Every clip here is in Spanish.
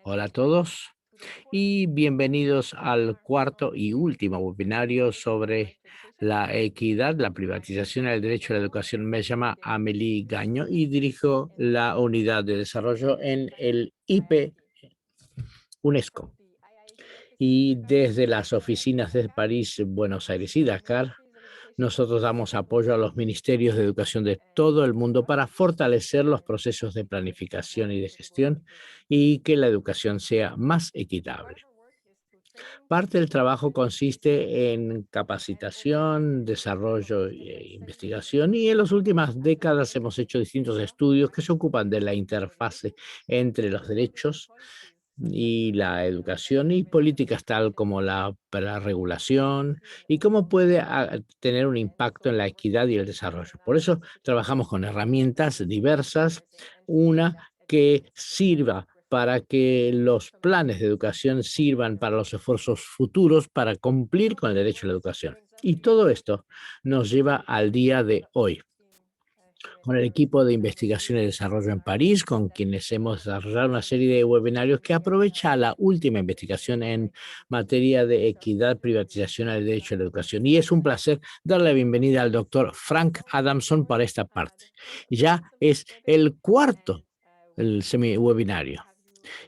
Hola a todos y bienvenidos al cuarto y último webinario sobre la equidad, la privatización y el derecho a la educación. Me llamo Amélie Gaño y dirijo la unidad de desarrollo en el IP UNESCO. Y desde las oficinas de París, Buenos Aires y Dakar, nosotros damos apoyo a los ministerios de educación de todo el mundo para fortalecer los procesos de planificación y de gestión y que la educación sea más equitable. Parte del trabajo consiste en capacitación, desarrollo e investigación y en las últimas décadas hemos hecho distintos estudios que se ocupan de la interfase entre los derechos y la educación y políticas tal como la regulación y cómo puede tener un impacto en la equidad y el desarrollo. Por eso trabajamos con herramientas diversas, una que sirva para que los planes de educación sirvan para los esfuerzos futuros para cumplir con el derecho a la educación. Y todo esto nos lleva al día de hoy con el equipo de investigación y desarrollo en París, con quienes hemos desarrollado una serie de webinarios que aprovecha la última investigación en materia de equidad, privatización del derecho a la educación. Y es un placer darle la bienvenida al doctor Frank Adamson para esta parte. Ya es el cuarto el semi-webinario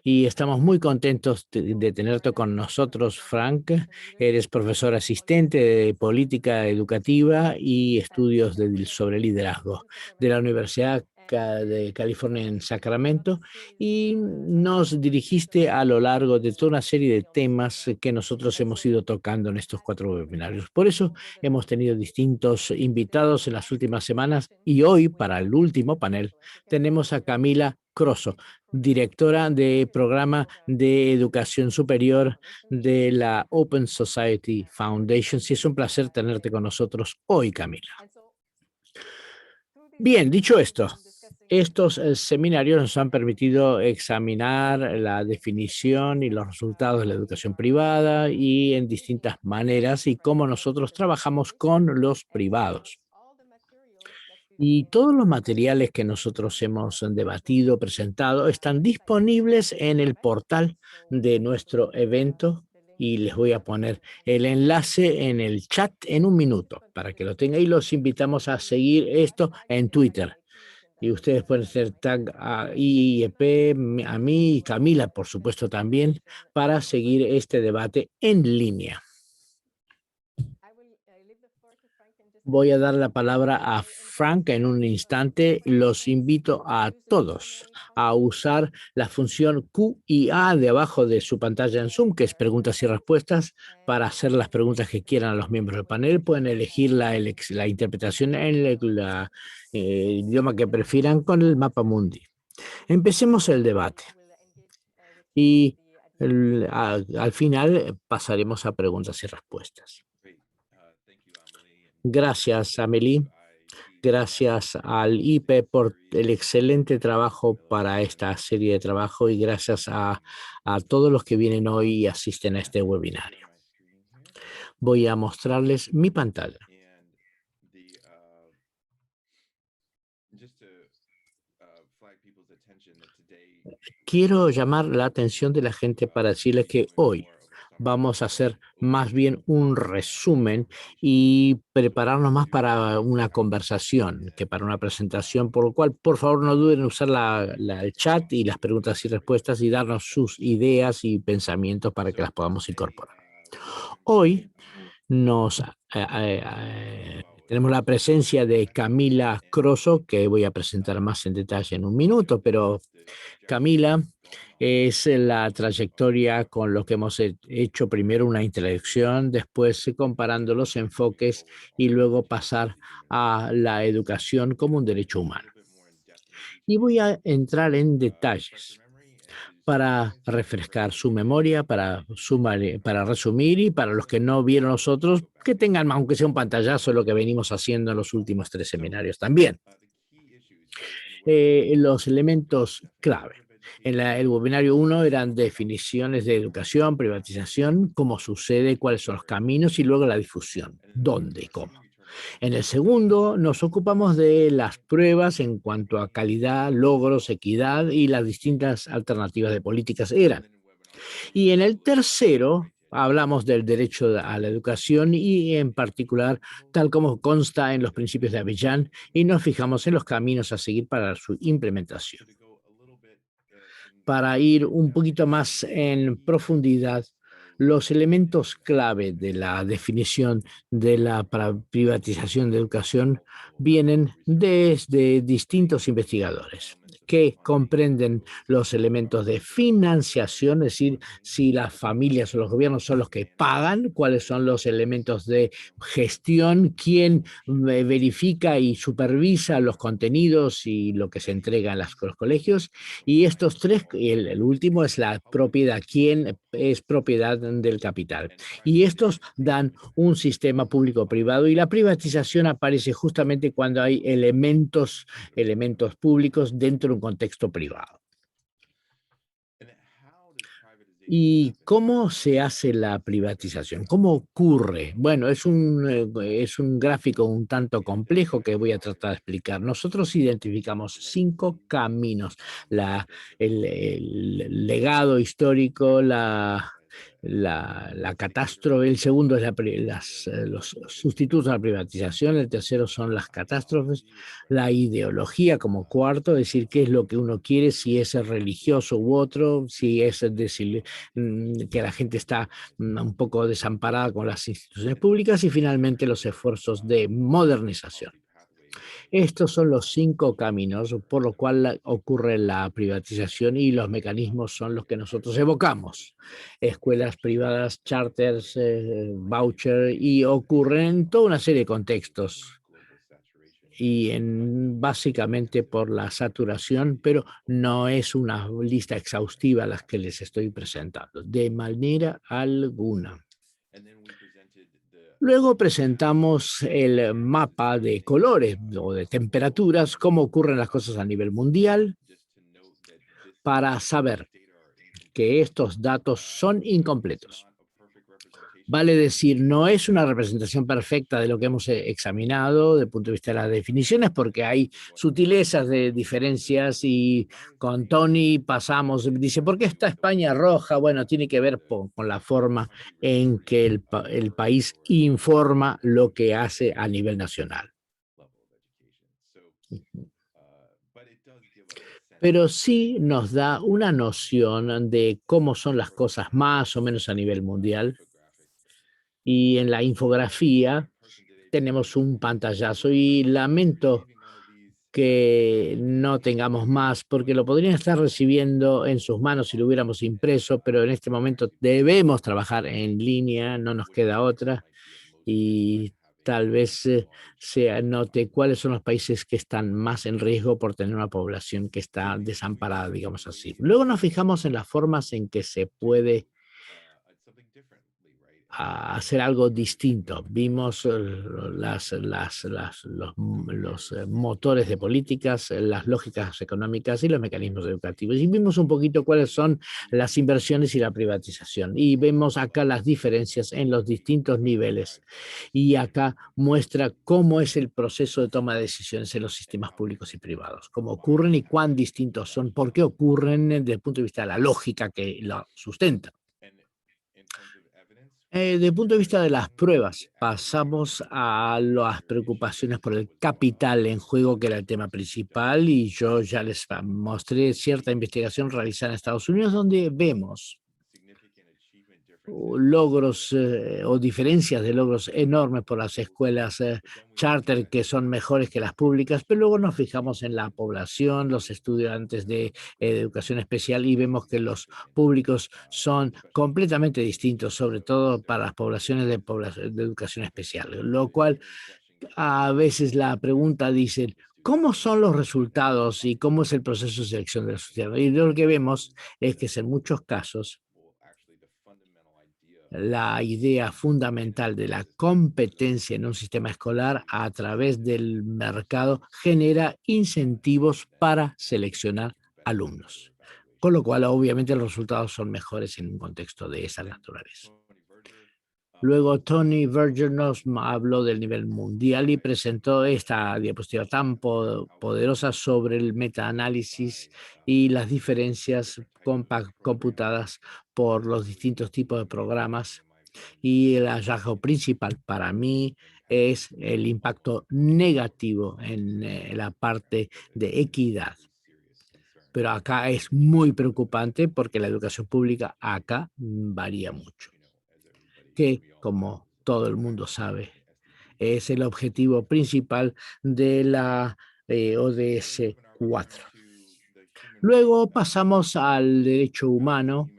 y estamos muy contentos de tenerte con nosotros, Frank. Eres profesor asistente de política educativa y estudios sobre liderazgo de la Universidad de California en Sacramento y nos dirigiste a lo largo de toda una serie de temas que nosotros hemos ido tocando en estos cuatro webinarios. Por eso hemos tenido distintos invitados en las últimas semanas y hoy, para el último panel, tenemos a Camila Crosso, directora de programa de educación superior de la Open Society Foundation. Sí, es un placer tenerte con nosotros hoy, Camila. Bien, dicho esto, estos seminarios nos han permitido examinar la definición y los resultados de la educación privada y en distintas maneras y cómo nosotros trabajamos con los privados. Y todos los materiales que nosotros hemos debatido, presentado, están disponibles en el portal de nuestro evento y les voy a poner el enlace en el chat en un minuto para que lo tengan y los invitamos a seguir esto en Twitter. Y ustedes pueden hacer tag a IIEP, a mí y Camila, por supuesto, también, para seguir este debate en línea. Voy a dar la palabra a Frank en un instante. Los invito a todos a usar la función Q y A de abajo de su pantalla en Zoom, que es preguntas y respuestas, para hacer las preguntas que quieran a los miembros del panel. Pueden elegir la interpretación en el idioma que prefieran con el mapa mundi. Empecemos el debate y al final pasaremos a preguntas y respuestas. Gracias, Amelie. Gracias al IPE por el excelente trabajo para esta serie de trabajo y gracias a todos los que vienen hoy y asisten a este webinario. Voy a mostrarles mi pantalla. Quiero llamar la atención de la gente para decirles que hoy vamos a hacer más bien un resumen y prepararnos más para una conversación que para una presentación, por lo cual, por favor, no duden en usar el chat y las preguntas y respuestas y darnos sus ideas y pensamientos para que las podamos incorporar. Hoy tenemos la presencia de Camila Crosso, que voy a presentar más en detalle en un minuto, pero Camila es la trayectoria con lo que hemos hecho primero una introducción, después comparando los enfoques y luego pasar a la educación como un derecho humano. Y voy a entrar en detalles para refrescar su memoria, para resumir y para los que no vieron los otros, que tengan, aunque sea un pantallazo, lo que venimos haciendo en los últimos 3 seminarios también. Los elementos clave. En el webinario 1 eran definiciones de educación, privatización, cómo sucede, cuáles son los caminos y luego la difusión, dónde y cómo. En el segundo, nos ocupamos de las pruebas en cuanto a calidad, logros, equidad y las distintas alternativas de políticas eran. Y en el tercero, hablamos del derecho a la educación y en particular, tal como consta en los principios de Abidjan, y nos fijamos en los caminos a seguir para su implementación. Para ir un poquito más en profundidad, los elementos clave de la definición de la privatización de educación vienen desde distintos investigadores que comprenden los elementos de financiación, es decir, si las familias o los gobiernos son los que pagan, cuáles son los elementos de gestión, quién verifica y supervisa los contenidos y lo que se entrega en los colegios, y estos tres, el último es la propiedad, quién es propiedad del capital. Y estos dan un sistema público-privado y la privatización aparece justamente cuando hay elementos públicos dentro de un contexto privado. ¿Y cómo se hace la privatización? ¿Cómo ocurre? Bueno, es un gráfico un tanto complejo que voy a tratar de explicar. Nosotros identificamos 5 caminos: el legado histórico, la catástrofe. El segundo es los sustitutos a la privatización. El tercero son las catástrofes. La ideología como cuarto, es decir, qué es lo que uno quiere, si es religioso u otro, si es decir, que la gente está un poco desamparada con las instituciones públicas, y finalmente los esfuerzos de modernización. Estos son los 5 caminos por los cuales ocurre la privatización, y los mecanismos son los que nosotros evocamos: escuelas privadas, charters, voucher, y ocurren en toda una serie de contextos y básicamente por la saturación, pero no es una lista exhaustiva las que les estoy presentando, de manera alguna. Luego presentamos el mapa de colores o de temperaturas, cómo ocurren las cosas a nivel mundial, para saber que estos datos son incompletos. Vale decir, no es una representación perfecta de lo que hemos examinado desde el punto de vista de las definiciones, porque hay sutilezas de diferencias, y con Tony pasamos, dice, ¿por qué está España roja? Bueno, tiene que ver con la forma en que el país informa lo que hace a nivel nacional. Pero sí nos da una noción de cómo son las cosas más o menos a nivel mundial, y en la infografía tenemos un pantallazo, y lamento que no tengamos más, porque lo podrían estar recibiendo en sus manos si lo hubiéramos impreso, pero en este momento debemos trabajar en línea, no nos queda otra, y tal vez se anote cuáles son los países que están más en riesgo por tener una población que está desamparada, digamos así. Luego nos fijamos en las formas en que se puede hacer algo distinto. Vimos los motores de políticas, las lógicas económicas y los mecanismos educativos. Y vimos un poquito cuáles son las inversiones y la privatización. Y vemos acá las diferencias en los distintos niveles. Y acá muestra cómo es el proceso de toma de decisiones en los sistemas públicos y privados, cómo ocurren y cuán distintos son, por qué ocurren desde el punto de vista de la lógica que lo sustenta. Desde el punto de vista de las pruebas, pasamos a las preocupaciones por el capital en juego, que era el tema principal, y yo ya les mostré cierta investigación realizada en Estados Unidos, donde vemos logros o diferencias de logros enormes por las escuelas charter, que son mejores que las públicas, pero luego nos fijamos en la población, los estudiantes de educación especial, y vemos que los públicos son completamente distintos, sobre todo para las poblaciones de educación especial, lo cual a veces la pregunta dice, ¿cómo son los resultados y cómo es el proceso de selección de los estudiantes? Y lo que vemos es que en muchos casos la idea fundamental de la competencia en un sistema escolar a través del mercado genera incentivos para seleccionar alumnos, con lo cual obviamente los resultados son mejores en un contexto de esa naturaleza. Luego Tony Berger nos habló del nivel mundial y presentó esta diapositiva tan poderosa sobre el metaanálisis y las diferencias computadas por los distintos tipos de programas. Y el hallazgo principal para mí es el impacto negativo en la parte de equidad. Pero acá es muy preocupante porque la educación pública acá varía mucho, que como todo el mundo sabe, es el objetivo principal de la ODS 4. Luego pasamos al derecho humano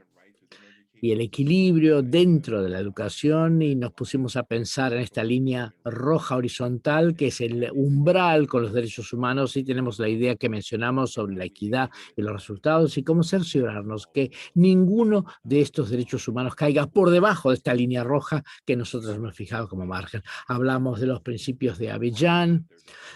y el equilibrio dentro de la educación y nos pusimos a pensar en esta línea roja horizontal que es el umbral con los derechos humanos y tenemos la idea que mencionamos sobre la equidad y los resultados y cómo cerciorarnos que ninguno de estos derechos humanos caiga por debajo de esta línea roja que nosotros hemos fijado como margen. Hablamos de los principios de Abidjan,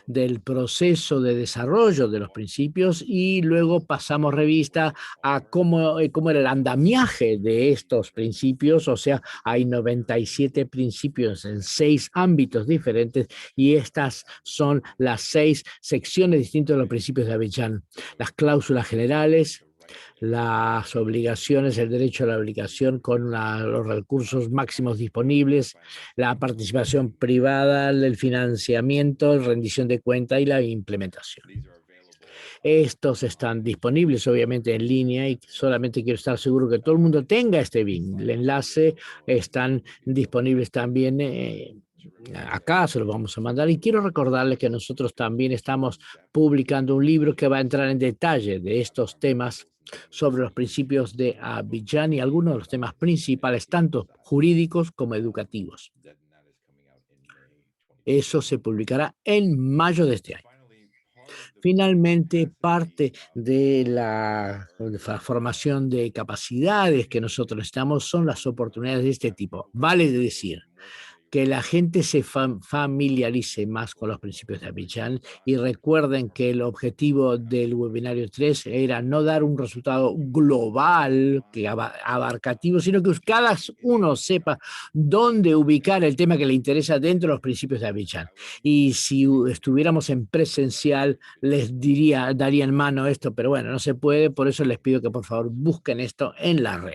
del proceso de desarrollo de los principios y luego pasamos revista a cómo era el andamiaje de estos principios, o sea, hay 97 principios en 6 ámbitos diferentes y estas son las 6 secciones distintas de los principios de Abidjan. Las cláusulas generales, las obligaciones, el derecho a la obligación con los recursos máximos disponibles, la participación privada, el financiamiento, rendición de cuenta y la implementación. Estos están disponibles obviamente en línea y solamente quiero estar seguro que todo el mundo tenga este link. El enlace están disponibles también acá, se lo vamos a mandar. Y quiero recordarles que nosotros también estamos publicando un libro que va a entrar en detalle de estos temas sobre los principios de Abidjan y algunos de los temas principales, tanto jurídicos como educativos. Eso se publicará en mayo de este año. Finalmente, parte de la formación de capacidades que nosotros necesitamos son las oportunidades de este tipo. Vale decir, que la gente se familiarice más con los principios de Abidjan y recuerden que el objetivo del webinario 3 era no dar un resultado global, que abarcativo, sino que cada uno sepa dónde ubicar el tema que le interesa dentro de los principios de Abidjan. Y si estuviéramos en presencial, les darían mano a esto, pero bueno, no se puede, por eso les pido que por favor busquen esto en la red.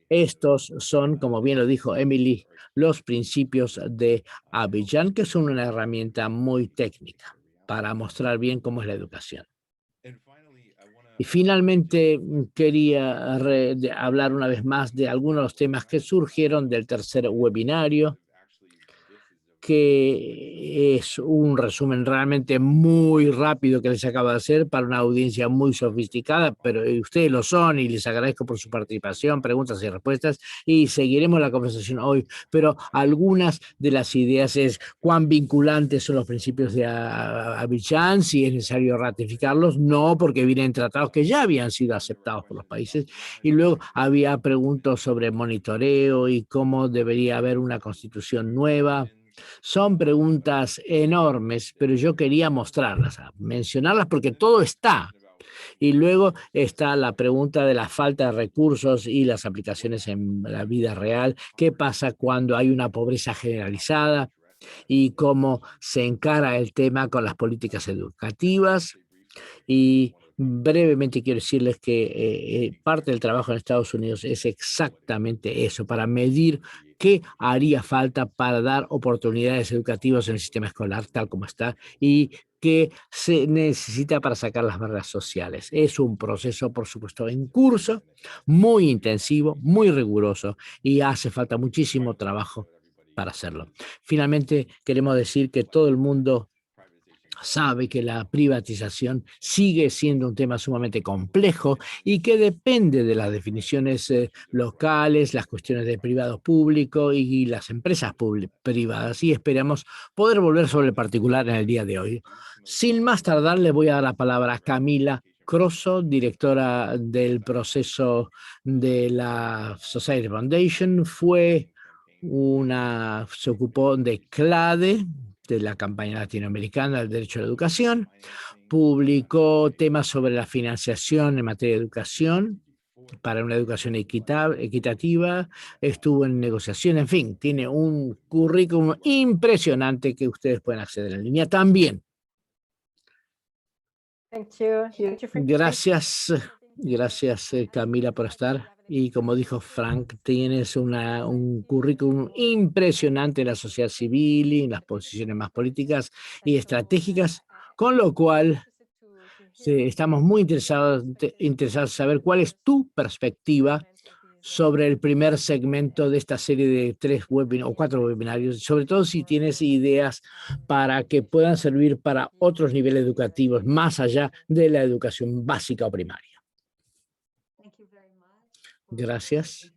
Estos son, como bien lo dijo Emily, los principios de Abidjan, que son una herramienta muy técnica para mostrar bien cómo es la educación. Y finalmente quería hablar una vez más de algunos de los temas que surgieron del tercer webinario, que es un resumen realmente muy rápido que les acabo de hacer para una audiencia muy sofisticada, pero ustedes lo son y les agradezco por su participación, preguntas y respuestas y seguiremos la conversación hoy, pero algunas de las ideas es cuán vinculantes son los principios de Abidjan, si es necesario ratificarlos, no, porque vienen tratados que ya habían sido aceptados por los países, y luego había preguntas sobre monitoreo y cómo debería haber una constitución nueva. Son preguntas enormes, pero yo quería mostrarlas, mencionarlas porque todo está. Y luego está la pregunta de la falta de recursos y las aplicaciones en la vida real. ¿Qué pasa cuando hay una pobreza generalizada? Y cómo se encara el tema con las políticas educativas. Y brevemente quiero decirles que parte del trabajo en Estados Unidos es exactamente eso, para medir qué haría falta para dar oportunidades educativas en el sistema escolar tal como está y qué se necesita para sacar las barreras sociales. Es un proceso, por supuesto, en curso, muy intensivo, muy riguroso y hace falta muchísimo trabajo para hacerlo. Finalmente, queremos decir que todo el mundo sabe que la privatización sigue siendo un tema sumamente complejo y que depende de las definiciones locales, las cuestiones de privado público y las empresas privadas. Y esperamos poder volver sobre el particular en el día de hoy. Sin más tardar, le voy a dar la palabra a Camila Crosso, directora del proceso de la Society Foundation. Se ocupó de CLADE, de la campaña latinoamericana del derecho a la educación, publicó temas sobre la financiación en materia de educación para una educación equitativa, estuvo en negociación, en fin, tiene un currículum impresionante que ustedes pueden acceder en línea también. Gracias, gracias Camila por estar. Y como dijo Frank, tienes un currículum impresionante en la sociedad civil y en las posiciones más políticas y estratégicas, con lo cual estamos muy interesados en saber cuál es tu perspectiva sobre el primer segmento de esta serie de 3 webinarios o 4 webinarios, sobre todo si tienes ideas para que puedan servir para otros niveles educativos más allá de la educación básica o primaria. Gracias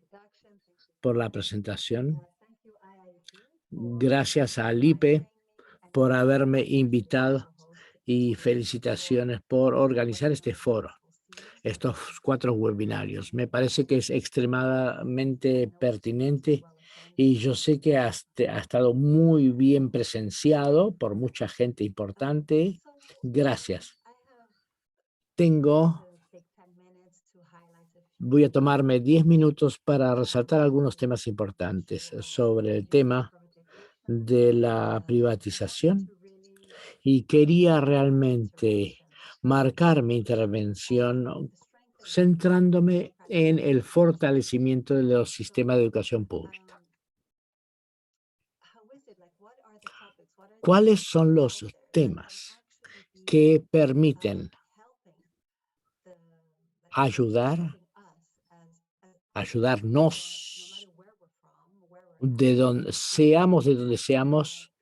por la presentación. Gracias a Lipe por haberme invitado y felicitaciones por organizar este foro, estos 4 webinarios. Me parece que es extremadamente pertinente y yo sé que ha estado muy bien presenciado por mucha gente importante. Gracias. Voy a tomarme 10 minutos para resaltar algunos temas importantes sobre el tema de la privatización y quería realmente marcar mi intervención centrándome en el fortalecimiento de los sistemas de educación pública. ¿Cuáles son los temas que permiten ayudarnos de donde seamos,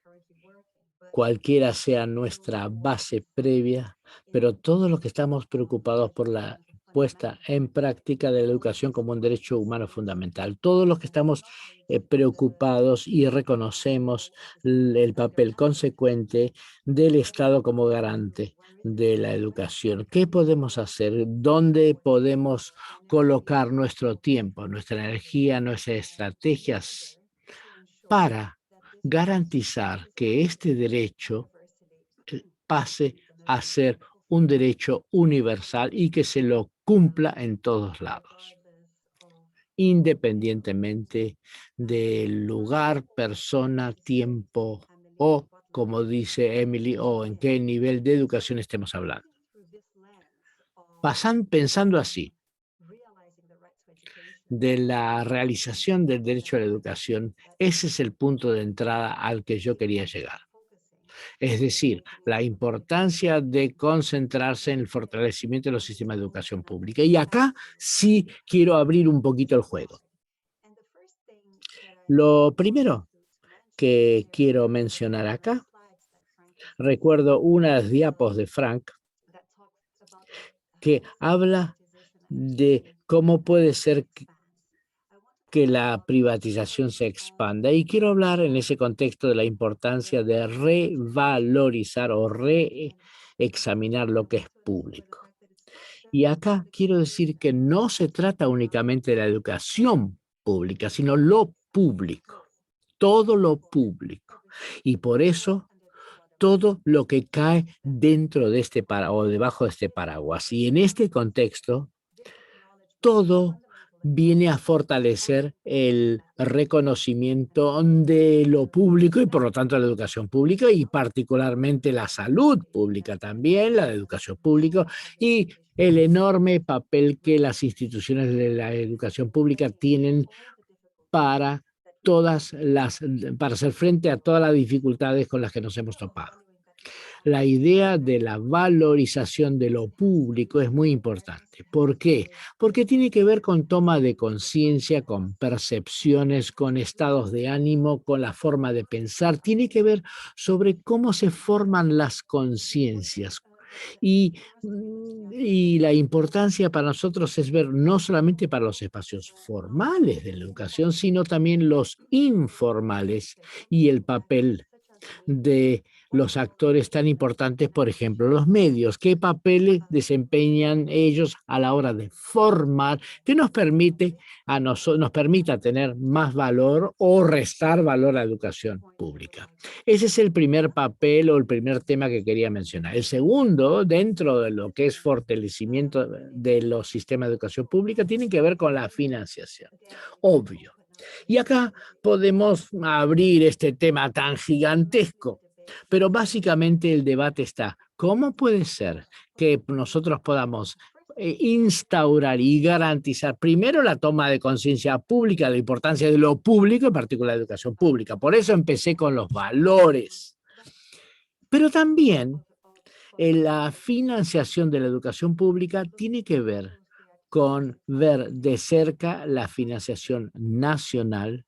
cualquiera sea nuestra base previa, pero todos los que estamos preocupados por la puesta en práctica de la educación como un derecho humano fundamental, todos los que estamos preocupados y reconocemos el papel consecuente del Estado como garante de la educación. ¿Qué podemos hacer? ¿Dónde podemos colocar nuestro tiempo, nuestra energía, nuestras estrategias para garantizar que este derecho pase a ser un derecho universal y que se lo cumpla en todos lados, independientemente del lugar, persona, tiempo o, como dice Emily, o en qué nivel de educación estemos hablando? Pensando así, de la realización del derecho a la educación, ese es el punto de entrada al que yo quería llegar. Es decir, la importancia de concentrarse en el fortalecimiento de los sistemas de educación pública. Y acá sí quiero abrir un poquito el juego. Lo primero que quiero mencionar acá, recuerdo unas diapos de Frank que habla de cómo puede ser que la privatización se expanda. Y quiero hablar en ese contexto de la importancia de revalorizar o reexaminar lo que es público. Y acá quiero decir que no se trata únicamente de la educación pública, sino lo público, todo lo público. Y por eso todo lo que cae dentro de este o debajo de este paraguas. Y en este contexto, todo viene a fortalecer el reconocimiento de lo público y por lo tanto la educación pública y particularmente la salud pública también, la de educación pública y el enorme papel que las instituciones de la educación pública tienen para hacer frente a todas las dificultades con las que nos hemos topado. La idea de la valorización de lo público es muy importante. ¿Por qué? Porque tiene que ver con toma de conciencia, con percepciones, con estados de ánimo, con la forma de pensar. Tiene que ver sobre cómo se forman las conciencias. Y la importancia para nosotros es ver no solamente para los espacios formales de la educación, sino también los informales y el papel de los actores tan importantes, por ejemplo, los medios, qué papeles desempeñan ellos a la hora de formar, que nos permite nos permita tener más valor o restar valor a la educación pública. Ese es el primer papel o el primer tema que quería mencionar. El segundo, dentro de lo que es fortalecimiento de los sistemas de educación pública, tiene que ver con la financiación. Obvio. Y acá podemos abrir este tema tan gigantesco, pero básicamente el debate está, ¿cómo puede ser que nosotros podamos instaurar y garantizar primero la toma de conciencia pública de la importancia de lo público, en particular la educación pública? Por eso empecé con los valores. Pero también la financiación de la educación pública tiene que ver con ver de cerca la financiación nacional,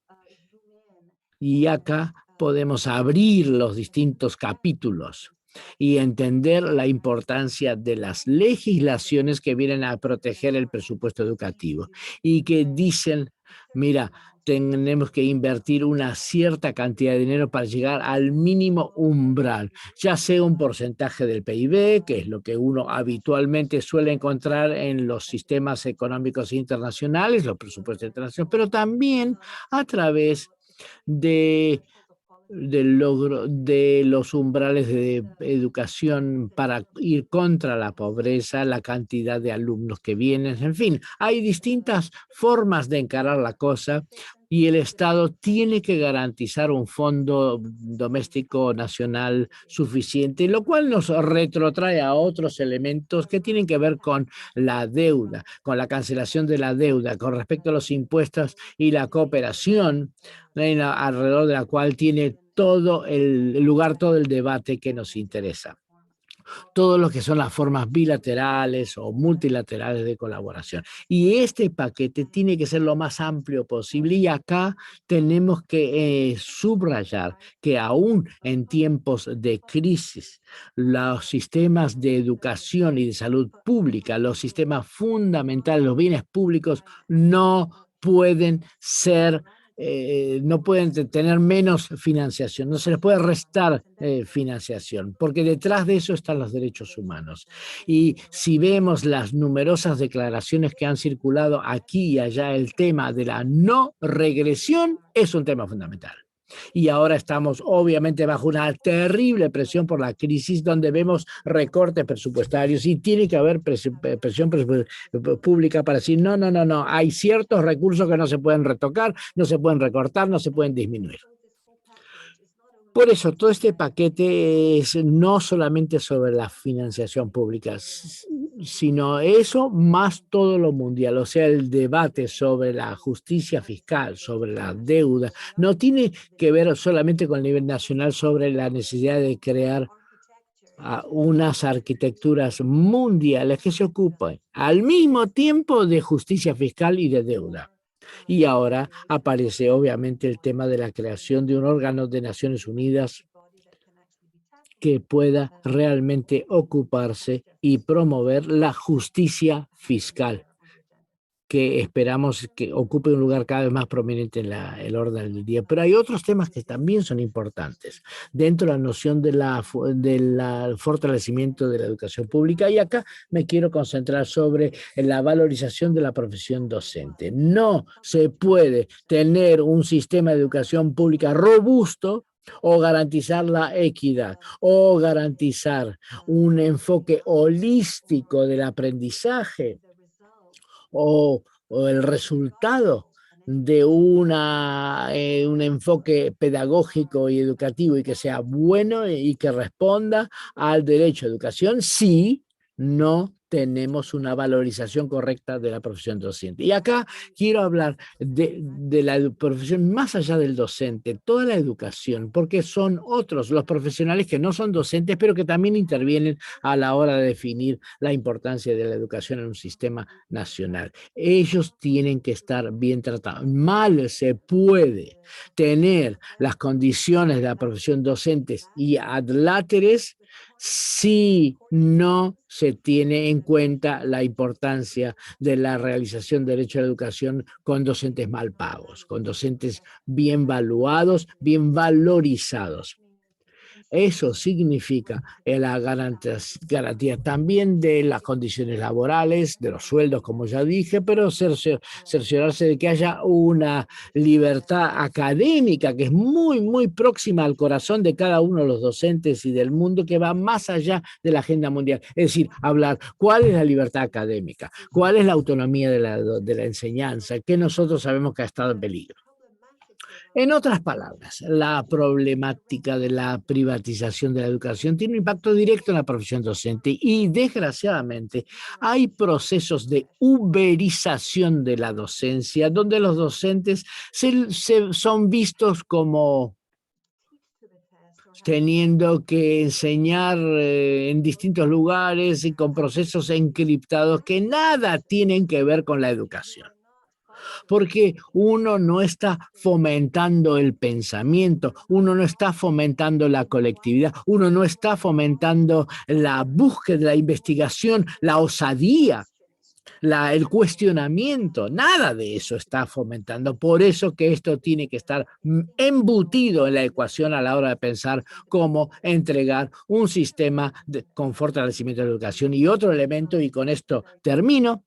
y acá podemos abrir los distintos capítulos y entender la importancia de las legislaciones que vienen a proteger el presupuesto educativo y que dicen, mira, tenemos que invertir una cierta cantidad de dinero para llegar al mínimo umbral, ya sea un porcentaje del PIB, que es lo que uno habitualmente suele encontrar en los sistemas económicos internacionales, los presupuestos internacionales, pero también a través de del logro de los umbrales de educación para ir contra la pobreza, la cantidad de alumnos que vienen, en fin, hay distintas formas de encarar la cosa y el Estado tiene que garantizar un fondo doméstico nacional suficiente, lo cual nos retrotrae a otros elementos que tienen que ver con la deuda, con la cancelación de la deuda, con respecto a los impuestos y la cooperación alrededor de la cual tiene todo el lugar, todo el debate que nos interesa. Todo lo que son las formas bilaterales o multilaterales de colaboración. Y este paquete tiene que ser lo más amplio posible y acá tenemos que subrayar que aún en tiempos de crisis, los sistemas de educación y de salud pública, los sistemas fundamentales, los bienes públicos no pueden ser no pueden tener menos financiación, no se les puede restar financiación, porque detrás de eso están los derechos humanos. Y si vemos las numerosas declaraciones que han circulado aquí y allá, el tema de la no regresión es un tema fundamental. Y ahora estamos obviamente bajo una terrible presión por la crisis donde vemos recortes presupuestarios y tiene que haber presión pública para decir, no, no, no, no, hay ciertos recursos que no se pueden retocar, no se pueden recortar, no se pueden disminuir. Por eso, todo este paquete es no solamente sobre la financiación pública, sino eso más todo lo mundial, o sea, el debate sobre la justicia fiscal, sobre la deuda, no tiene que ver solamente con el nivel nacional sobre la necesidad de crear unas arquitecturas mundiales que se ocupen al mismo tiempo de justicia fiscal y de deuda. Y ahora aparece obviamente el tema de la creación de un órgano de Naciones Unidas que pueda realmente ocuparse y promover la justicia fiscal, que esperamos que ocupe un lugar cada vez más prominente en el orden del día. Pero hay otros temas que también son importantes dentro de la noción del fortalecimiento de la educación pública. Y acá me quiero concentrar sobre la valorización de la profesión docente. No se puede tener un sistema de educación pública robusto o garantizar la equidad, o garantizar un enfoque holístico del aprendizaje, o el resultado de un enfoque pedagógico y educativo y que sea bueno y que responda al derecho a educación si no tenemos una valorización correcta de la profesión docente. Y acá quiero hablar de la profesión más allá del docente, toda la educación, porque son otros los profesionales que no son docentes, pero que también intervienen a la hora de definir la importancia de la educación en un sistema nacional. Ellos tienen que estar bien tratados. Mal se puede tener las condiciones de la profesión docentes y adláteres si no se tiene en cuenta la importancia de la realización del derecho a la educación con docentes mal pagos, con docentes bien valuados, bien valorizados. Eso significa la garantía también de las condiciones laborales, de los sueldos, como ya dije, pero cerciorarse de que haya una libertad académica que es muy, muy próxima al corazón de cada uno de los docentes y del mundo, que va más allá de la agenda mundial. Es decir, hablar cuál es la libertad académica, cuál es la autonomía de la enseñanza, que nosotros sabemos que ha estado en peligro. En otras palabras, la problemática de la privatización de la educación tiene un impacto directo en la profesión docente y, desgraciadamente, hay procesos de uberización de la docencia donde los docentes son vistos como teniendo que enseñar en distintos lugares y con procesos encriptados que nada tienen que ver con la educación, porque uno no está fomentando el pensamiento, uno no está fomentando la colectividad, uno no está fomentando la búsqueda, la investigación, la osadía, el cuestionamiento, nada de eso está fomentando. Por eso que esto tiene que estar embutido en la ecuación a la hora de pensar cómo entregar un sistema con fortalecimiento de la educación. Y otro elemento, y con esto termino,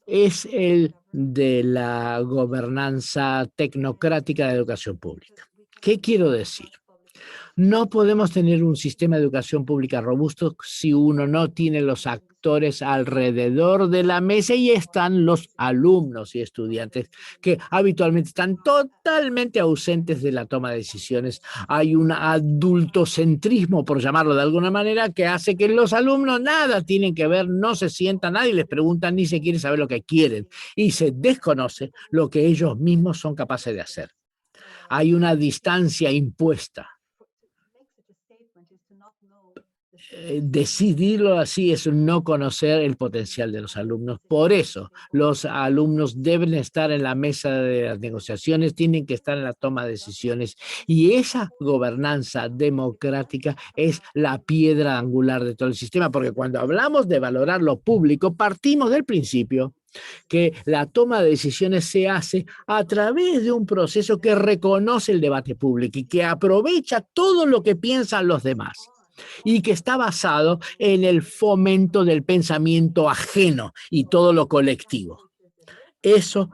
es el de la gobernanza tecnocrática de la educación pública. ¿Qué quiero decir? No podemos tener un sistema de educación pública robusto si uno no tiene los actores alrededor de la mesa y están los alumnos y estudiantes que habitualmente están totalmente ausentes de la toma de decisiones. Hay un adultocentrismo, por llamarlo de alguna manera, que hace que los alumnos nada tienen que ver, no se sientan, nadie les pregunta, ni se quiere saber lo que quieren y se desconoce lo que ellos mismos son capaces de hacer. Hay una distancia impuesta. Decidirlo así es no conocer el potencial de los alumnos. Por eso los alumnos deben estar en la mesa de las negociaciones, tienen que estar en la toma de decisiones, y esa gobernanza democrática es la piedra angular de todo el sistema, porque cuando hablamos de valorar lo público, partimos del principio que la toma de decisiones se hace a través de un proceso que reconoce el debate público y que aprovecha todo lo que piensan los demás, y que está basado en el fomento del pensamiento ajeno y todo lo colectivo. Eso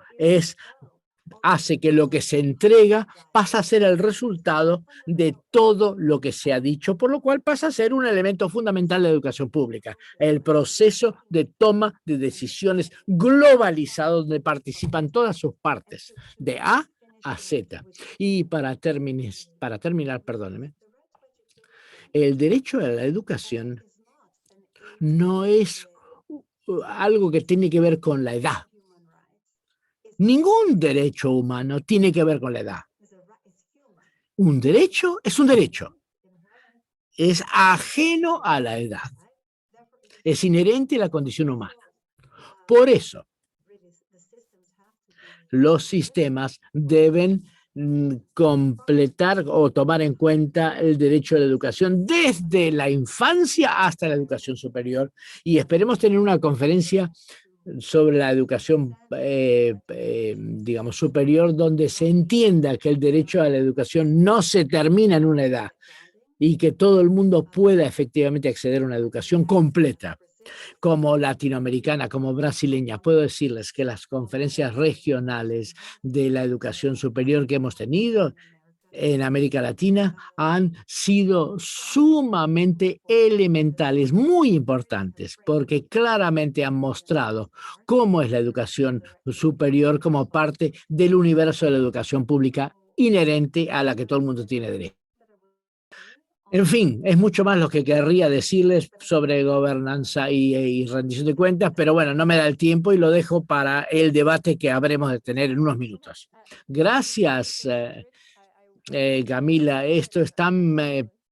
hace que lo que se entrega pasa a ser el resultado de todo lo que se ha dicho, por lo cual pasa a ser un elemento fundamental de la educación pública, el proceso de toma de decisiones globalizado donde participan todas sus partes, de A a Z. Y para terminar, perdóneme, el derecho a la educación no es algo que tiene que ver con la edad. Ningún derecho humano tiene que ver con la edad. Un derecho es un derecho. Es ajeno a la edad. Es inherente a la condición humana. Por eso, los sistemas deben completar o tomar en cuenta el derecho a la educación desde la infancia hasta la educación superior, y esperemos tener una conferencia sobre la educación, digamos, superior, donde se entienda que el derecho a la educación no se termina en una edad y que todo el mundo pueda efectivamente acceder a una educación completa. Como latinoamericana, como brasileña, puedo decirles que las conferencias regionales de la educación superior que hemos tenido en América Latina han sido sumamente elementales, muy importantes, porque claramente han mostrado cómo es la educación superior como parte del universo de la educación pública inherente a la que todo el mundo tiene derecho. En fin, es mucho más lo que querría decirles sobre gobernanza y rendición de cuentas, pero bueno, no me da el tiempo y lo dejo para el debate que habremos de tener en unos minutos. Gracias, Camila. Esto es tan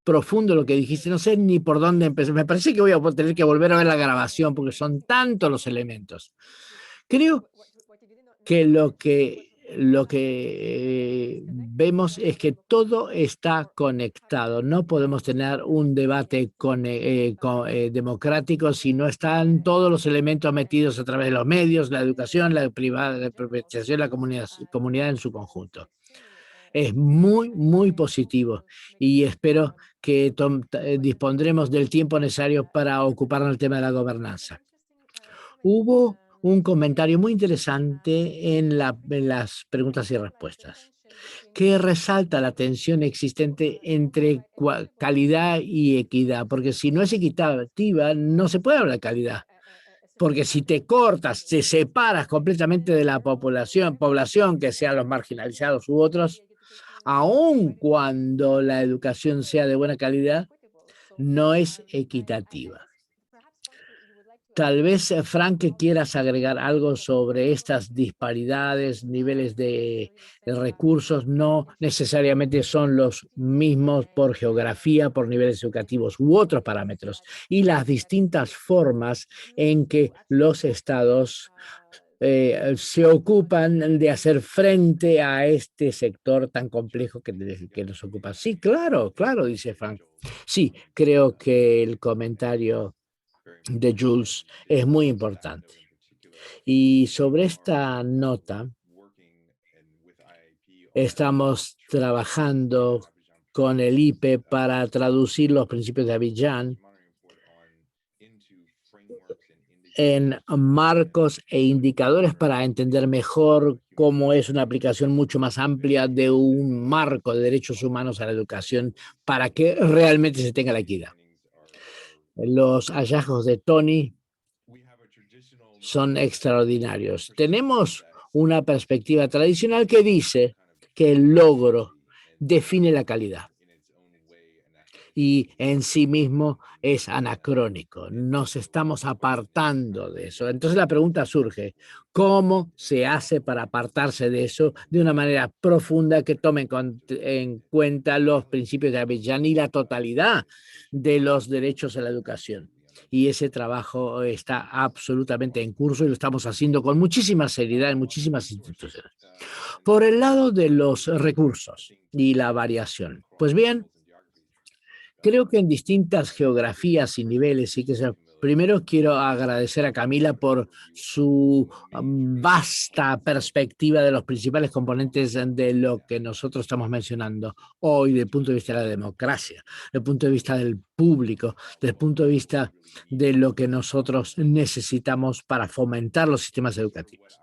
profundo lo que dijiste, no sé ni por dónde empezar. Me parece que voy a tener que volver a ver la grabación porque son tantos los elementos. Creo que lo que vemos es que todo está conectado. No podemos tener un debate democrático si no están todos los elementos metidos a través de los medios, la educación, la privatización, la comunidad en su conjunto. es muy, muy positivo y espero que dispondremos del tiempo necesario para ocuparnos del tema de la gobernanza. Hubo un comentario muy interesante en las preguntas y respuestas, que resalta la tensión existente entre calidad y equidad, porque si no es equitativa, no se puede hablar de calidad. Porque si te cortas, te separas completamente de la población, que sean los marginalizados u otros, aun cuando la educación sea de buena calidad, no es equitativa. Tal vez, Frank, que quieras agregar algo sobre estas disparidades, niveles de recursos, no necesariamente son los mismos por geografía, por niveles educativos u otros parámetros, y las distintas formas en que los estados se ocupan de hacer frente a este sector tan complejo que nos ocupa. Sí, claro, claro, dice Frank. Sí, creo que el comentario de Jules es muy importante. Y sobre esta nota, estamos trabajando con el IPE para traducir los principios de Abidjan en marcos e indicadores para entender mejor cómo es una aplicación mucho más amplia de un marco de derechos humanos a la educación para que realmente se tenga la equidad. Los hallazgos de Tony son extraordinarios. Tenemos una perspectiva tradicional que dice que el logro define la calidad y en sí mismo es anacrónico. Nos estamos apartando de eso. Entonces la pregunta surge, ¿cómo se hace para apartarse de eso de una manera profunda que tome en cuenta los principios de Abidjan y la totalidad de los derechos a la educación? Y ese trabajo está absolutamente en curso y lo estamos haciendo con muchísima seriedad en muchísimas instituciones. Por el lado de los recursos y la variación, pues bien, creo que en distintas geografías y niveles, sí que sea. Primero quiero agradecer a Camila por su vasta perspectiva de los principales componentes de lo que nosotros estamos mencionando hoy, desde el punto de vista de la democracia, desde el punto de vista del público, desde el punto de vista de lo que nosotros necesitamos para fomentar los sistemas educativos.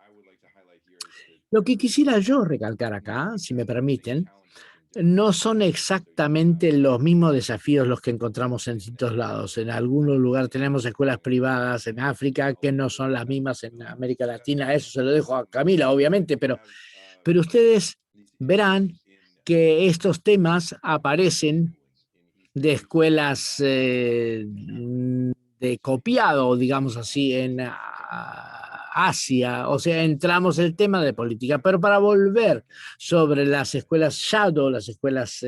Lo que quisiera yo recalcar acá, si me permiten, no son exactamente los mismos desafíos los que encontramos en distintos lados. En algunos lugares tenemos escuelas privadas en África que no son las mismas en América Latina. Eso se lo dejo a Camila, obviamente, pero ustedes verán que estos temas aparecen de escuelas de copiado, digamos así, en Asia. O sea, entramos el tema de política, pero para volver sobre las escuelas shadow, las escuelas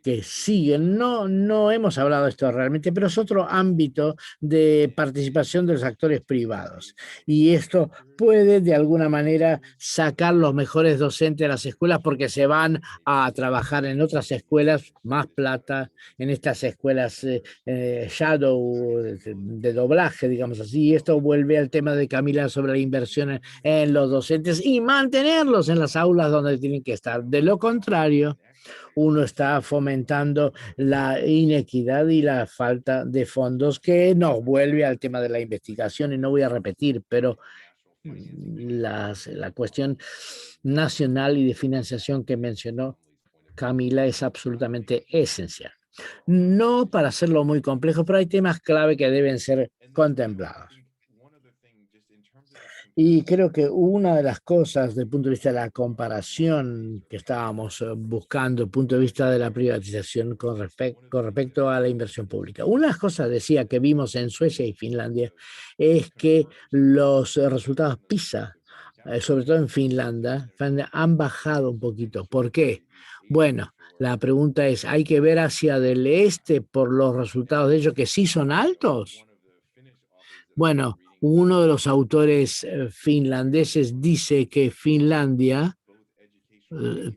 que siguen. No hemos hablado de esto realmente, pero es otro ámbito de participación de los actores privados. Y esto puede de alguna manera sacar los mejores docentes de las escuelas porque se van a trabajar en otras escuelas, más plata, en estas escuelas shadow de doblaje, digamos así. Y esto vuelve al tema de Camila sobre la inversión en los docentes y mantenerlos en las aulas donde tienen que estar. De lo contrario, uno está fomentando la inequidad y la falta de fondos, que nos vuelve al tema de la investigación. Y no voy a repetir, pero la cuestión nacional y de financiación que mencionó Camila es absolutamente esencial. No para hacerlo muy complejo, pero hay temas clave que deben ser contemplados. Y creo que una de las cosas desde el punto de vista de la comparación que estábamos buscando, desde el punto de vista de la privatización con respecto a la inversión pública. Una de las cosas, decía, que vimos en Suecia y Finlandia es que los resultados PISA, sobre todo en Finlandia, han bajado un poquito. ¿Por qué? Bueno, la pregunta es, ¿hay que ver hacia del este por los resultados de ellos que sí son altos? Bueno, uno de los autores finlandeses dice que Finlandia,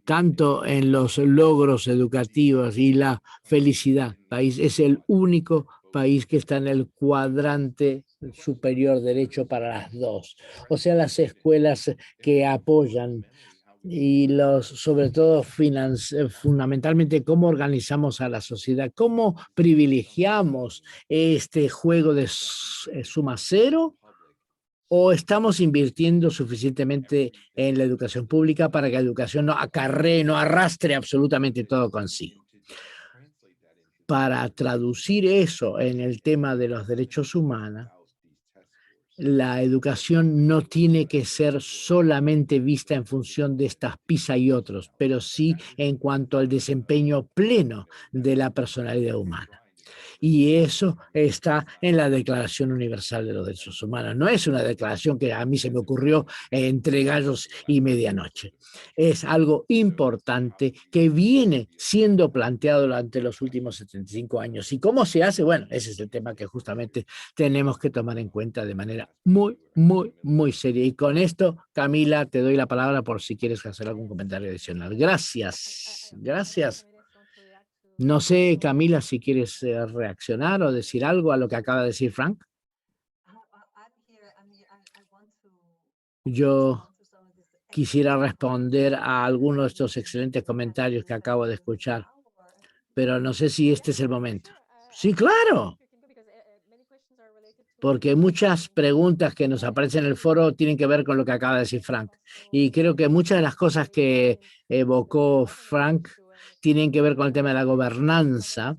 tanto en los logros educativos y la felicidad, país, es el único país que está en el cuadrante superior derecho para las dos. O sea, las escuelas que apoyan y sobre todo fundamentalmente cómo organizamos a la sociedad, cómo privilegiamos este juego de suma cero o estamos invirtiendo suficientemente en la educación pública para que la educación no acarree, no arrastre absolutamente todo consigo. Para traducir eso en el tema de los derechos humanos, la educación no tiene que ser solamente vista en función de estas PISA y otros, pero sí en cuanto al desempeño pleno de la personalidad humana. Y eso está en la Declaración Universal de los Derechos Humanos. No es una declaración que a mí se me ocurrió entre gallos y medianoche. Es algo importante que viene siendo planteado durante los últimos 75 años. ¿Y cómo se hace? Bueno, ese es el tema que justamente tenemos que tomar en cuenta de manera muy, muy, muy seria. Y con esto, Camila, te doy la palabra por si quieres hacer algún comentario adicional. Gracias. Gracias. No sé, Camila, si quieres reaccionar o decir algo a lo que acaba de decir Frank. Yo quisiera responder a algunos de estos excelentes comentarios que acabo de escuchar, pero no sé si este es el momento. Sí, claro, porque muchas preguntas que nos aparecen en el foro tienen que ver con lo que acaba de decir Frank. Y creo que muchas de las cosas que evocó Frank tienen que ver con el tema de la gobernanza.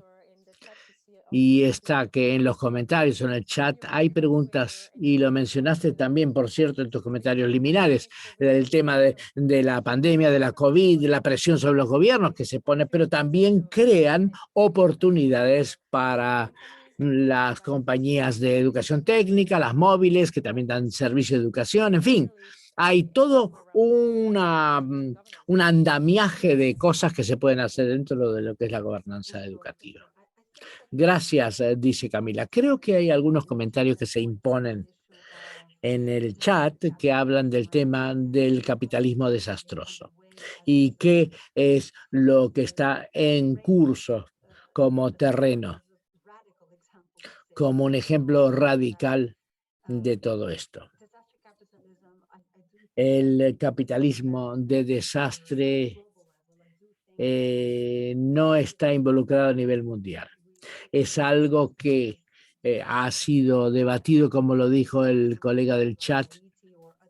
Y está que en los comentarios o en el chat hay preguntas, y lo mencionaste también, por cierto, en tus comentarios liminares, el tema de la pandemia, de la COVID, de la presión sobre los gobiernos que se pone, pero también crean oportunidades para las compañías de educación técnica, las móviles, que también dan servicio de educación, en fin. Hay todo un andamiaje de cosas que se pueden hacer dentro de lo que es la gobernanza educativa. Gracias, dice Camila. Creo que hay algunos comentarios que se imponen en el chat que hablan del tema del capitalismo desastroso y qué es lo que está en curso como terreno, como un ejemplo radical de todo esto. El capitalismo de desastre no está involucrado a nivel mundial. Es algo que ha sido debatido, como lo dijo el colega del chat,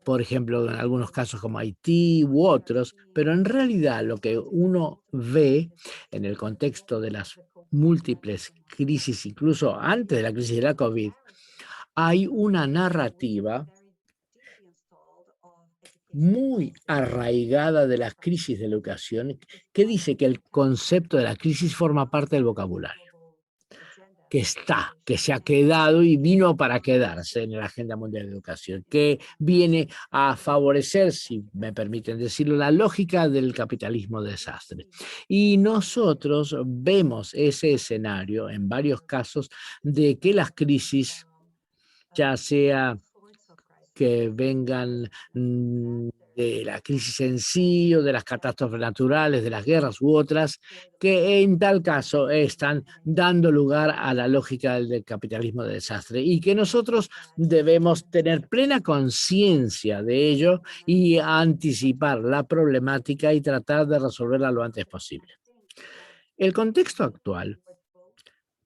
por ejemplo, en algunos casos como Haití u otros, pero en realidad lo que uno ve en el contexto de las múltiples crisis, incluso antes de la crisis de la COVID, hay una narrativa muy arraigada de las crisis de la educación que dice que el concepto de la crisis forma parte del vocabulario, que está, que se ha quedado y vino para quedarse en la Agenda Mundial de Educación, que viene a favorecer, si me permiten decirlo, la lógica del capitalismo desastre. Y nosotros vemos ese escenario en varios casos de que las crisis, ya sea que vengan de la crisis en sí o de las catástrofes naturales, de las guerras u otras, que en tal caso están dando lugar a la lógica del capitalismo de desastre y que nosotros debemos tener plena conciencia de ello y anticipar la problemática y tratar de resolverla lo antes posible. El contexto actual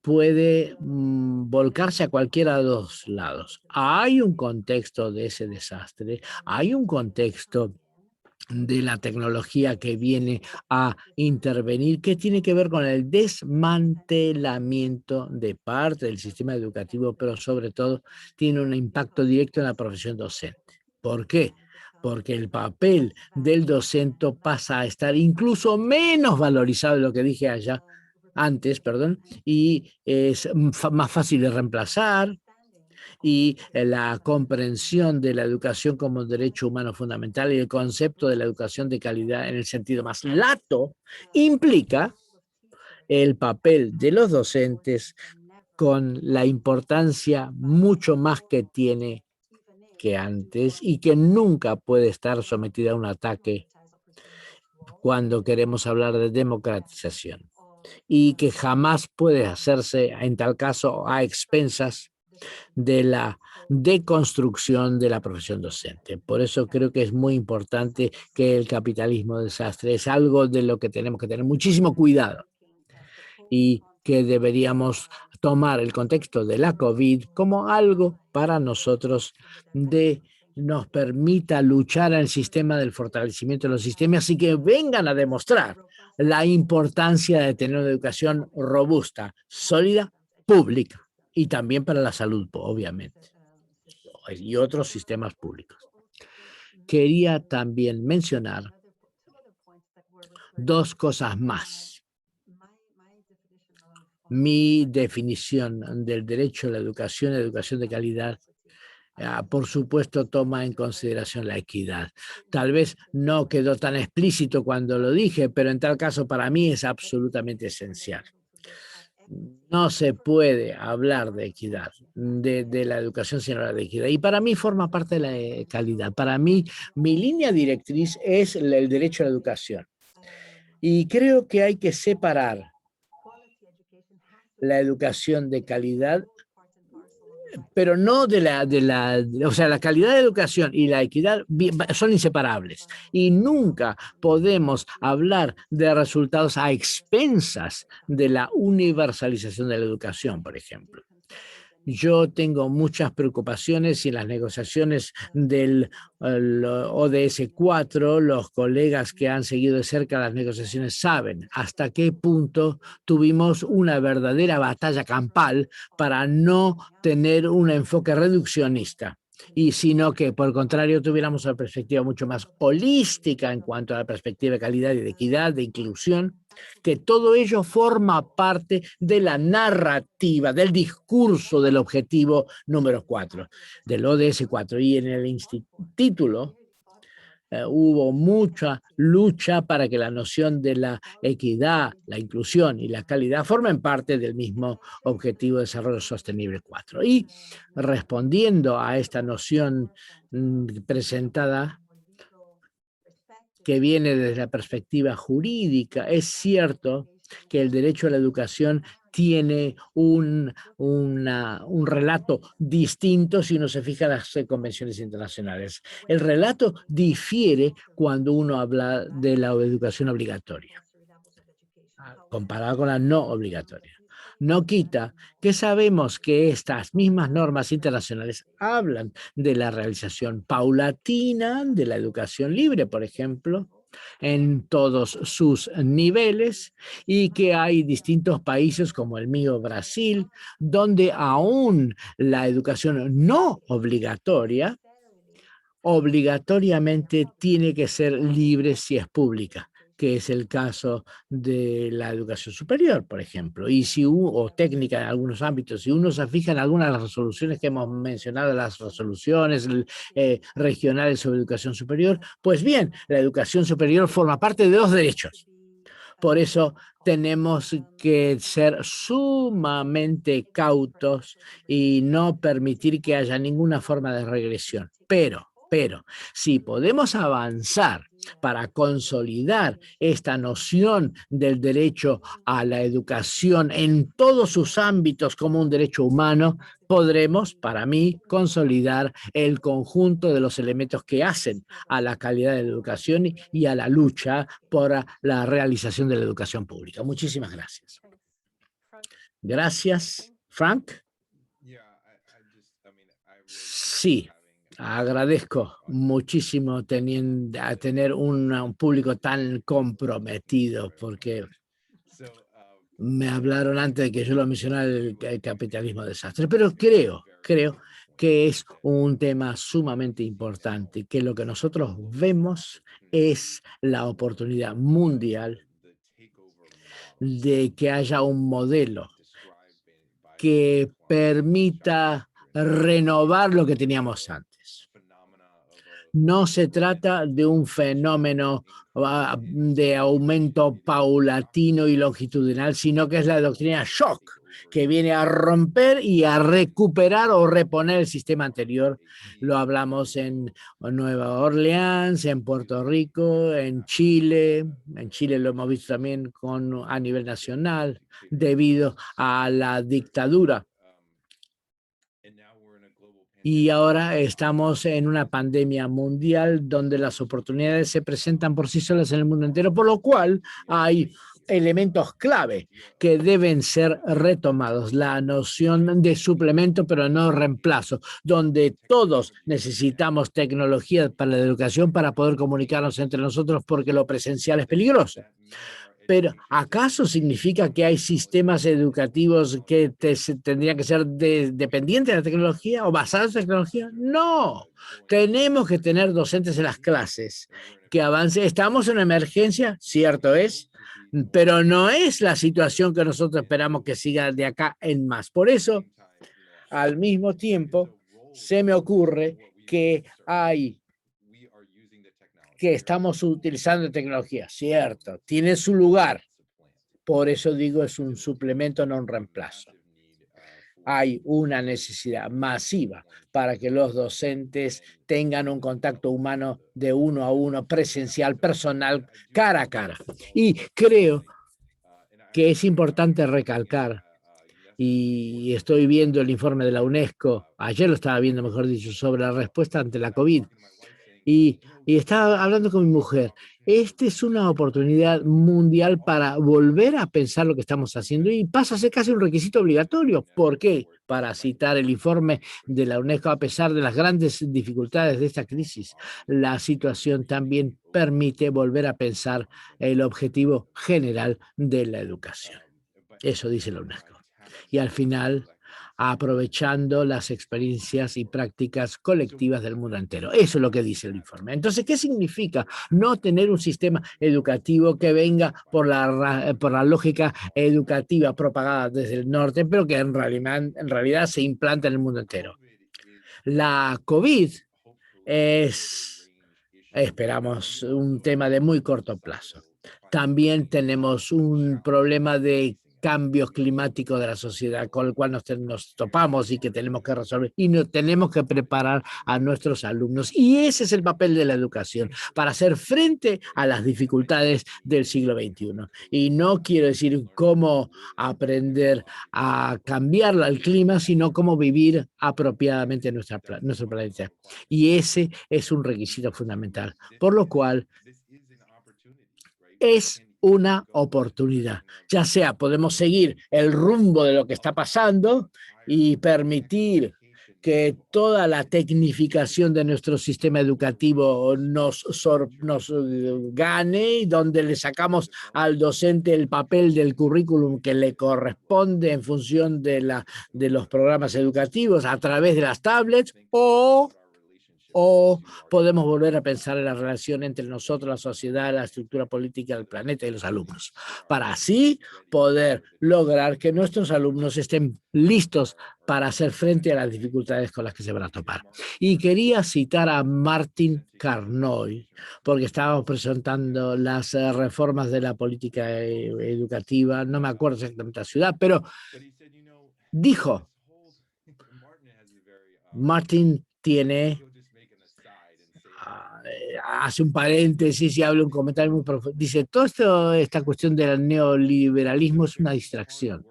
puede volcarse a cualquiera de los lados. Hay un contexto de ese desastre, hay un contexto de la tecnología que viene a intervenir, que tiene que ver con el desmantelamiento de parte del sistema educativo, pero sobre todo tiene un impacto directo en la profesión docente. ¿Por qué? Porque el papel del docente pasa a estar incluso menos valorizado de lo que dije allá antes, perdón, y es más fácil de reemplazar, y la comprensión de la educación como un derecho humano fundamental y el concepto de la educación de calidad en el sentido más lato implica el papel de los docentes con la importancia mucho más que tiene que antes y que nunca puede estar sometida a un ataque cuando queremos hablar de democratización y que jamás puede hacerse en tal caso a expensas de la deconstrucción de la profesión docente. Por eso creo que es muy importante que el capitalismo de desastre es algo de lo que tenemos que tener muchísimo cuidado y que deberíamos tomar el contexto de la COVID como algo para nosotros de nos permita luchar en el sistema del fortalecimiento de los sistemas y que vengan a demostrar la importancia de tener una educación robusta, sólida, pública y también para la salud, obviamente, y otros sistemas públicos. Quería también mencionar dos cosas más. Mi definición del derecho a la educación de calidad, por supuesto, toma en consideración la equidad. Tal vez no quedó tan explícito cuando lo dije, pero en tal caso para mí es absolutamente esencial. No se puede hablar de equidad, de la educación sin hablar de equidad. Y para mí forma parte de la calidad. Para mí, mi línea directriz es el derecho a la educación. Y creo que hay que separar la educación de calidad, pero no o sea, la calidad de educación y la equidad son inseparables y nunca podemos hablar de resultados a expensas de la universalización de la educación, por ejemplo. Yo tengo muchas preocupaciones y en las negociaciones del ODS 4, los colegas que han seguido de cerca las negociaciones saben hasta qué punto tuvimos una verdadera batalla campal para no tener un enfoque reduccionista, y sino que por el contrario tuviéramos una perspectiva mucho más holística en cuanto a la perspectiva de calidad y de equidad, de inclusión, que todo ello forma parte de la narrativa, del discurso del objetivo número 4, del ODS 4. Y en el título hubo mucha lucha para que la noción de la equidad, la inclusión y la calidad formen parte del mismo objetivo de desarrollo sostenible 4. Y respondiendo a esta noción presentada, que viene desde la perspectiva jurídica, es cierto que el derecho a la educación tiene un relato distinto si uno se fija en las convenciones internacionales. El relato difiere cuando uno habla de la educación obligatoria, comparada con la no obligatoria. No quita que sabemos que estas mismas normas internacionales hablan de la realización paulatina de la educación libre, por ejemplo, en todos sus niveles, y que hay distintos países como el mío, Brasil, donde aún la educación no obligatoria obligatoriamente tiene que ser libre si es pública, que es el caso de la educación superior, por ejemplo, y o técnica en algunos ámbitos. Si uno se fija en algunas de las resoluciones que hemos mencionado, las resoluciones regionales sobre educación superior, pues bien, la educación superior forma parte de dos derechos. Por eso tenemos que ser sumamente cautos y no permitir que haya ninguna forma de regresión. Pero si podemos avanzar para consolidar esta noción del derecho a la educación en todos sus ámbitos como un derecho humano, podremos, para mí, consolidar el conjunto de los elementos que hacen a la calidad de la educación y a la lucha por la realización de la educación pública. Muchísimas gracias. Gracias, Frank. Sí, agradezco muchísimo tener un público tan comprometido, porque me hablaron antes de que yo lo mencionara el capitalismo desastre, pero creo que es un tema sumamente importante, que lo que nosotros vemos es la oportunidad mundial de que haya un modelo que permita renovar lo que teníamos antes. No se trata de un fenómeno de aumento paulatino y longitudinal, sino que es la doctrina shock, que viene a romper y a recuperar o reponer el sistema anterior. Lo hablamos en Nueva Orleans, en Puerto Rico, en Chile. En Chile lo hemos visto también a nivel nacional, debido a la dictadura. Y ahora estamos en una pandemia mundial donde las oportunidades se presentan por sí solas en el mundo entero, por lo cual hay elementos clave que deben ser retomados. La noción de suplemento, pero no reemplazo, donde todos necesitamos tecnología para la educación para poder comunicarnos entre nosotros porque lo presencial es peligroso. Pero ¿acaso significa que hay sistemas educativos que tendrían que ser dependientes de la tecnología o basados en tecnología? No, tenemos que tener docentes en las clases que avancen. Estamos en una emergencia, cierto es, pero no es la situación que nosotros esperamos que siga de acá en más. Por eso, al mismo tiempo, se me ocurre que estamos utilizando tecnología, cierto, tiene su lugar. Por eso digo, es un suplemento, no un reemplazo. Hay una necesidad masiva para que los docentes tengan un contacto humano de uno a uno, presencial, personal, cara a cara. Y creo que es importante recalcar, y estoy viendo el informe de la UNESCO, ayer lo estaba viendo, mejor dicho, sobre la respuesta ante la COVID, y estaba hablando con mi mujer. Esta es una oportunidad mundial para volver a pensar lo que estamos haciendo y pasa a ser casi un requisito obligatorio. ¿Por qué? Para citar el informe de la UNESCO, a pesar de las grandes dificultades de esta crisis, la situación también permite volver a pensar el objetivo general de la educación. Eso dice la UNESCO. Y al final, aprovechando las experiencias y prácticas colectivas del mundo entero. Eso es lo que dice el informe. Entonces, ¿qué significa no tener un sistema educativo que venga por la lógica educativa propagada desde el norte, pero que en realidad se implanta en el mundo entero? La COVID es, esperamos, un tema de muy corto plazo. También tenemos un problema de cambios climáticos de la sociedad con el cual nos topamos y que tenemos que resolver y no, tenemos que preparar a nuestros alumnos. Y ese es el papel de la educación, para hacer frente a las dificultades del siglo XXI. Y no quiero decir cómo aprender a cambiar el clima, sino cómo vivir apropiadamente nuestro planeta. Y ese es un requisito fundamental, por lo cual es una oportunidad. Ya sea podemos seguir el rumbo de lo que está pasando y permitir que toda la tecnificación de nuestro sistema educativo nos gane, y donde le sacamos al docente el papel del currículum que le corresponde en función de los programas educativos a través de las tablets, o podemos volver a pensar en la relación entre nosotros, la sociedad, la estructura política del planeta y los alumnos, para así poder lograr que nuestros alumnos estén listos para hacer frente a las dificultades con las que se van a topar. Y quería citar a Martin Carnoy, porque estábamos presentando las reformas de la política educativa, no me acuerdo exactamente la ciudad, pero dijo, Martin tiene hace un paréntesis y habla un comentario muy profundo. Dice, esta cuestión del neoliberalismo es una distracción.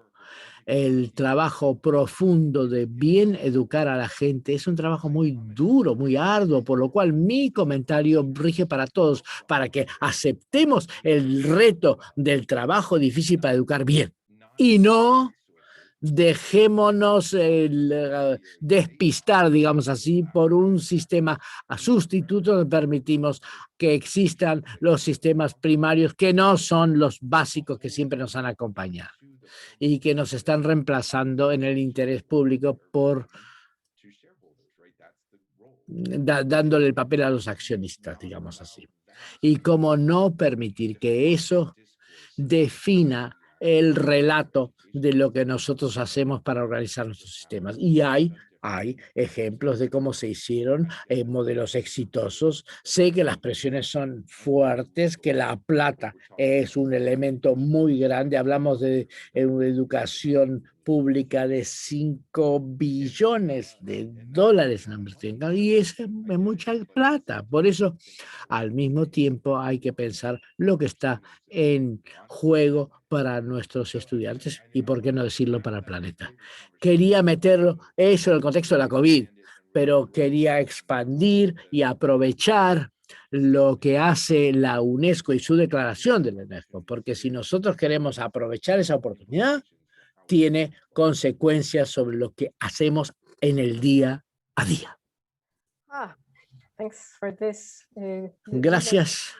El trabajo profundo de bien educar a la gente es un trabajo muy duro, muy arduo, por lo cual mi comentario rige para todos, para que aceptemos el reto del trabajo difícil para educar bien y no dejémonos despistar, digamos así, por un sistema a sustituto donde permitimos que existan los sistemas primarios que no son los básicos que siempre nos han acompañado y que nos están reemplazando en el interés público por dándole el papel a los accionistas, digamos así. Y cómo no permitir que eso defina el relato de lo que nosotros hacemos para organizar nuestros sistemas. Y hay ejemplos de cómo se hicieron modelos exitosos. Sé que las presiones son fuertes, que la plata es un elemento muy grande. Hablamos de una educación pública de 5 billones de dólares y es mucha plata. Por eso, al mismo tiempo, hay que pensar lo que está en juego para nuestros estudiantes y, por qué no decirlo, para el planeta. Quería meterlo eso en el contexto de la COVID, pero quería expandir y aprovechar lo que hace la UNESCO y su declaración de la UNESCO, porque si nosotros queremos aprovechar esa oportunidad, tiene consecuencias sobre lo que hacemos en el día a día. Gracias.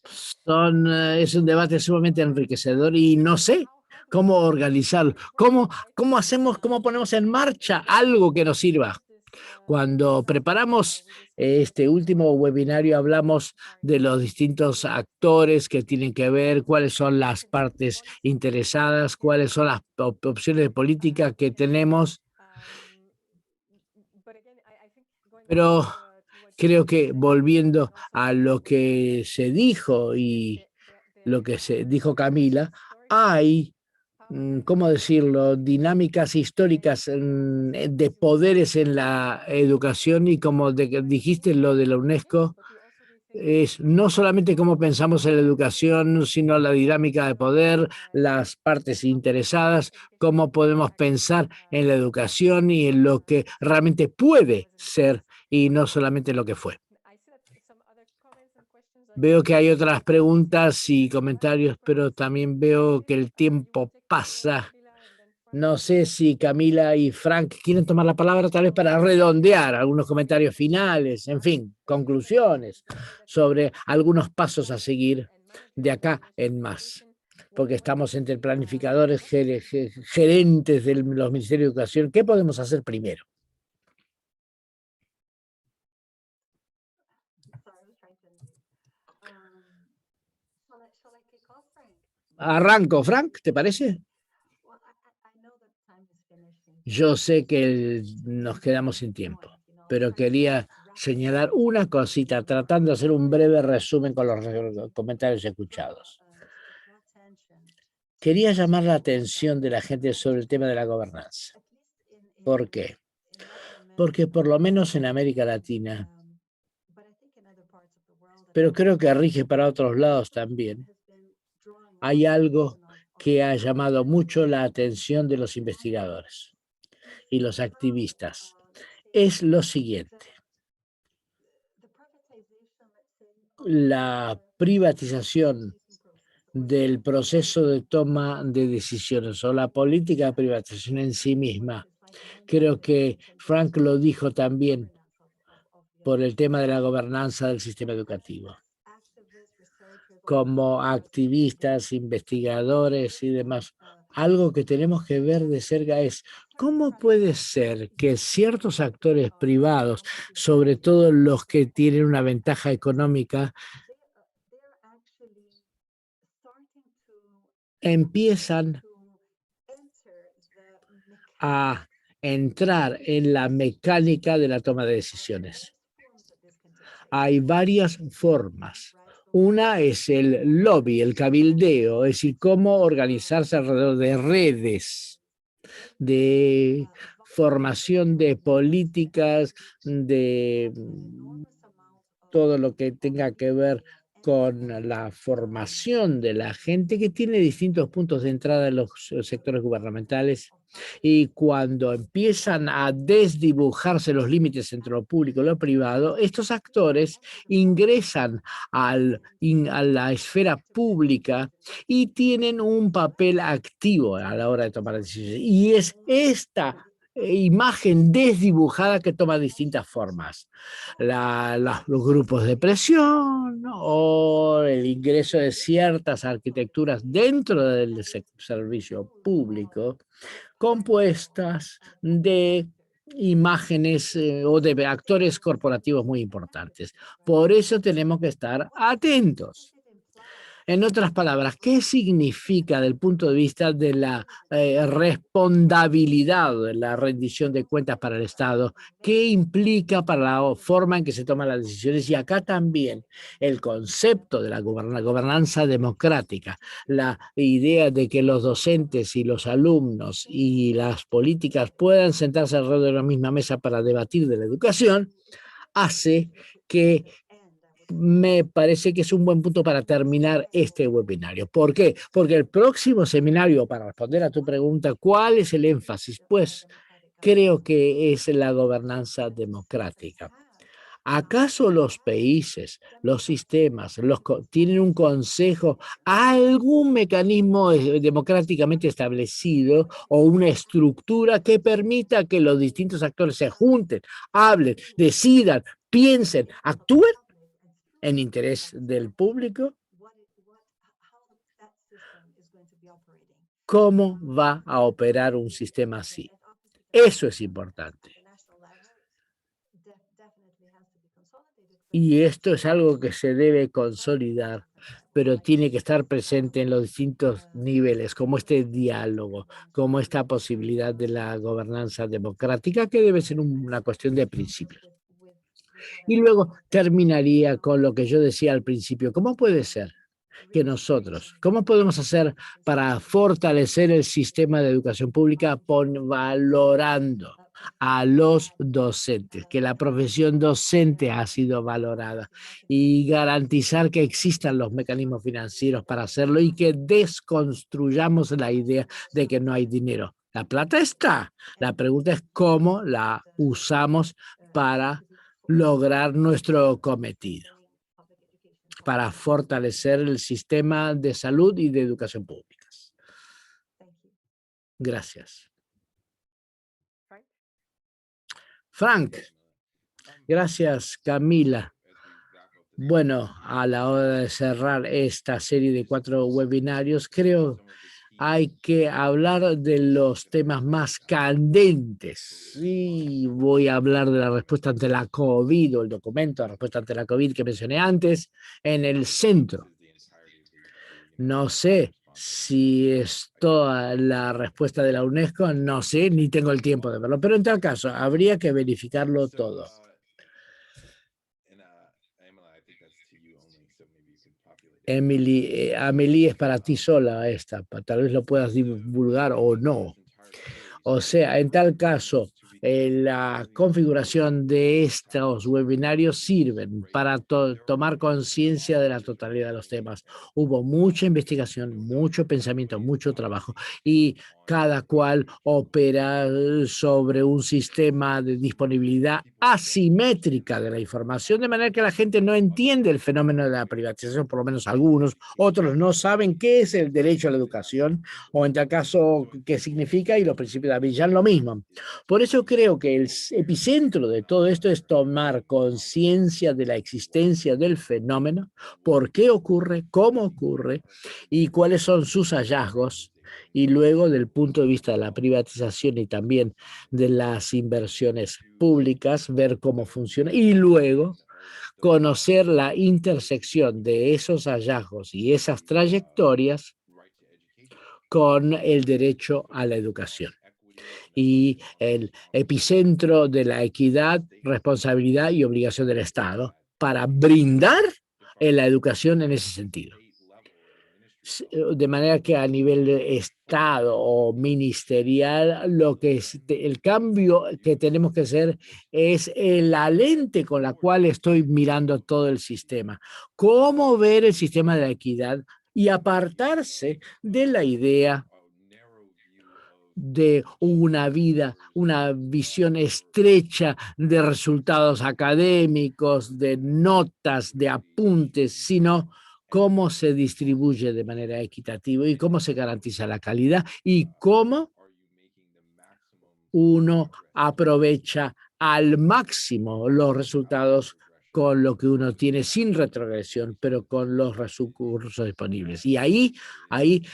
Es un debate sumamente enriquecedor y no sé cómo organizarlo, cómo hacemos, cómo ponemos en marcha algo que nos sirva. Cuando preparamos este último webinario hablamos de los distintos actores que tienen que ver, cuáles son las partes interesadas, cuáles son las opciones de política que tenemos. Pero creo que volviendo a lo que se dijo y lo que se dijo Camila, hay, ¿cómo decirlo?, dinámicas históricas de poderes en la educación y como dijiste lo de la UNESCO, es no solamente cómo pensamos en la educación, sino la dinámica de poder, las partes interesadas, cómo podemos pensar en la educación y en lo que realmente puede ser y no solamente lo que fue. Veo que hay otras preguntas y comentarios, pero también veo que el tiempo pasa. No sé si Camila y Frank quieren tomar la palabra tal vez para redondear algunos comentarios finales, en fin, conclusiones sobre algunos pasos a seguir de acá en más, porque estamos entre planificadores, gerentes de los ministerios de educación. ¿Qué podemos hacer primero? Arranco, Frank, ¿te parece? Yo sé que nos quedamos sin tiempo, pero quería señalar una cosita, tratando de hacer un breve resumen con los comentarios escuchados. Quería llamar la atención de la gente sobre el tema de la gobernanza. ¿Por qué? Porque por lo menos en América Latina, pero creo que rige para otros lados también, hay algo que ha llamado mucho la atención de los investigadores y los activistas. Es lo siguiente: la privatización del proceso de toma de decisiones o la política de privatización en sí misma. Creo que Frank lo dijo también por el tema de la gobernanza del sistema educativo. Como activistas, investigadores y demás, algo que tenemos que ver de cerca es cómo puede ser que ciertos actores privados, sobre todo los que tienen una ventaja económica, empiezan a entrar en la mecánica de la toma de decisiones. Hay varias formas. Una es el lobby, el cabildeo, es decir, cómo organizarse alrededor de redes, de formación de políticas, de todo lo que tenga que ver con la formación de la gente que tiene distintos puntos de entrada en los sectores gubernamentales, y cuando empiezan a desdibujarse los límites entre lo público y lo privado, estos actores ingresan a la esfera pública y tienen un papel activo a la hora de tomar decisiones. Y es esta imagen desdibujada que toma distintas formas. Los grupos de presión o el ingreso de ciertas arquitecturas dentro del servicio público compuestas de imágenes o de actores corporativos muy importantes. Por eso tenemos que estar atentos. En otras palabras, ¿qué significa desde el punto de vista de la responsabilidad, de la rendición de cuentas para el Estado? ¿Qué implica para la forma en que se toman las decisiones? Y acá también el concepto de la gobernanza democrática, la idea de que los docentes y los alumnos y las políticas puedan sentarse alrededor de la misma mesa para debatir de la educación, hace que me parece que es un buen punto para terminar este webinario. ¿Por qué? Porque el próximo seminario, para responder a tu pregunta, ¿cuál es el énfasis? Pues creo que es la gobernanza democrática. ¿Acaso los países, los sistemas, tienen un consejo, algún mecanismo democráticamente establecido o una estructura que permita que los distintos actores se junten, hablen, decidan, piensen, actúen en interés del público? ¿Cómo va a operar un sistema así? Eso es importante. Y esto es algo que se debe consolidar, pero tiene que estar presente en los distintos niveles, como este diálogo, como esta posibilidad de la gobernanza democrática, que debe ser una cuestión de principios. Y luego terminaría con lo que yo decía al principio. ¿Cómo puede ser que nosotros, cómo podemos hacer para fortalecer el sistema de educación pública valorando a los docentes, que la profesión docente ha sido valorada y garantizar que existan los mecanismos financieros para hacerlo y que desconstruyamos la idea de que no hay dinero? La plata está. La pregunta es cómo la usamos para lograr nuestro cometido, para fortalecer el sistema de salud y de educación públicas. Gracias. Frank, gracias Camila. Bueno, a la hora de cerrar esta serie de 4 webinarios, creo hay que hablar de los temas más candentes. Y voy a hablar de la respuesta ante la COVID, o el documento de respuesta ante la COVID que mencioné antes, en el centro. No sé si es toda la respuesta de la UNESCO, no sé, ni tengo el tiempo de verlo, pero en tal caso, habría que verificarlo todo. Emily, Amelie, es para ti sola esta, tal vez lo puedas divulgar o no. O sea, en tal caso, la configuración de estos webinarios sirven para tomar conciencia de la totalidad de los temas. Hubo mucha investigación, mucho pensamiento, mucho trabajo y cada cual opera sobre un sistema de disponibilidad asimétrica de la información, de manera que la gente no entiende el fenómeno de la privatización, por lo menos algunos, otros no saben qué es el derecho a la educación o en tal caso qué significa y los principios de Abidjan lo mismo. Por eso creo que el epicentro de todo esto es tomar conciencia de la existencia del fenómeno, por qué ocurre, cómo ocurre y cuáles son sus hallazgos, y luego del punto de vista de la privatización y también de las inversiones públicas, ver cómo funciona y luego conocer la intersección de esos hallazgos y esas trayectorias con el derecho a la educación y el epicentro de la equidad, responsabilidad y obligación del Estado para brindar la educación en ese sentido. De manera que a nivel de Estado o ministerial, lo que es el cambio que tenemos que hacer es la lente con la cual estoy mirando todo el sistema. Cómo ver el sistema de la equidad y apartarse de la idea de una vida, una visión estrecha de resultados académicos, de notas, de apuntes, sino cómo se distribuye de manera equitativa y cómo se garantiza la calidad y cómo uno aprovecha al máximo los resultados con lo que uno tiene sin retrogresión, pero con los recursos disponibles. Y ahí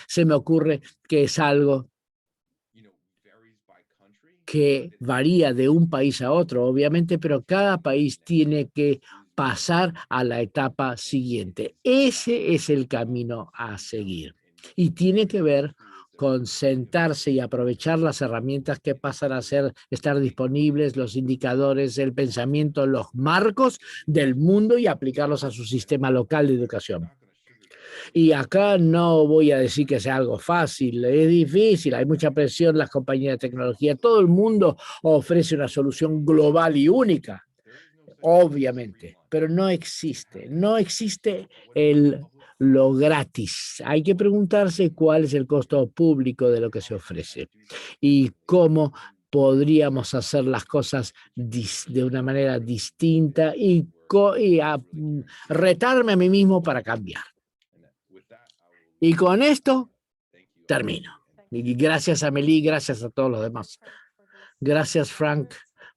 se me ocurre que es algo que varía de un país a otro, obviamente, pero cada país tiene que pasar a la etapa siguiente. Ese es el camino a seguir. Y tiene que ver con sentarse y aprovechar las herramientas que pasan a estar disponibles, los indicadores, el pensamiento, los marcos del mundo y aplicarlos a su sistema local de educación. Y acá no voy a decir que sea algo fácil, es difícil, hay mucha presión, las compañías de tecnología, todo el mundo ofrece una solución global y única, obviamente, pero no existe lo gratis. Hay que preguntarse cuál es el costo público de lo que se ofrece y cómo podríamos hacer las cosas de una manera distinta y retarme a mí mismo para cambiar. Y con esto termino. Y gracias, Amelie, gracias a todos los demás. Gracias, Frank,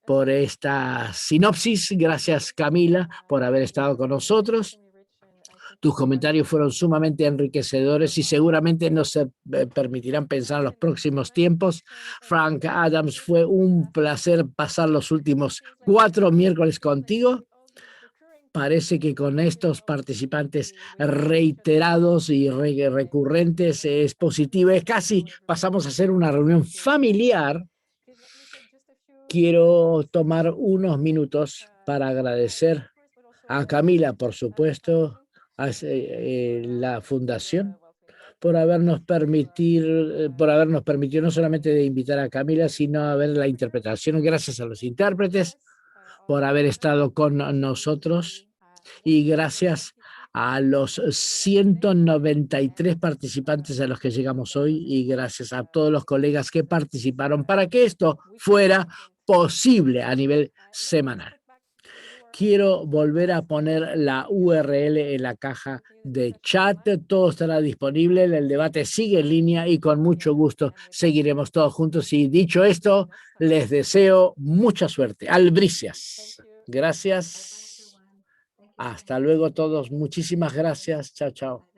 por esta sinopsis. Gracias, Camila, por haber estado con nosotros. Tus comentarios fueron sumamente enriquecedores y seguramente nos permitirán pensar en los próximos tiempos. Frank Adams, fue un placer pasar los últimos 4 miércoles contigo. Parece que con estos participantes reiterados y recurrentes es positivo. Es casi pasamos a hacer una reunión familiar. Quiero tomar unos minutos para agradecer a Camila, por supuesto, a la Fundación, por habernos permitido no solamente de invitar a Camila, sino a ver la interpretación. Gracias a los intérpretes por haber estado con nosotros y gracias a los 193 participantes a los que llegamos hoy y gracias a todos los colegas que participaron para que esto fuera posible a nivel semanal. Quiero volver a poner la URL en la caja de chat. Todo estará disponible. El debate sigue en línea y con mucho gusto seguiremos todos juntos. Y dicho esto, les deseo mucha suerte. Albricias. Gracias. Hasta luego todos. Muchísimas gracias. Chao, chao.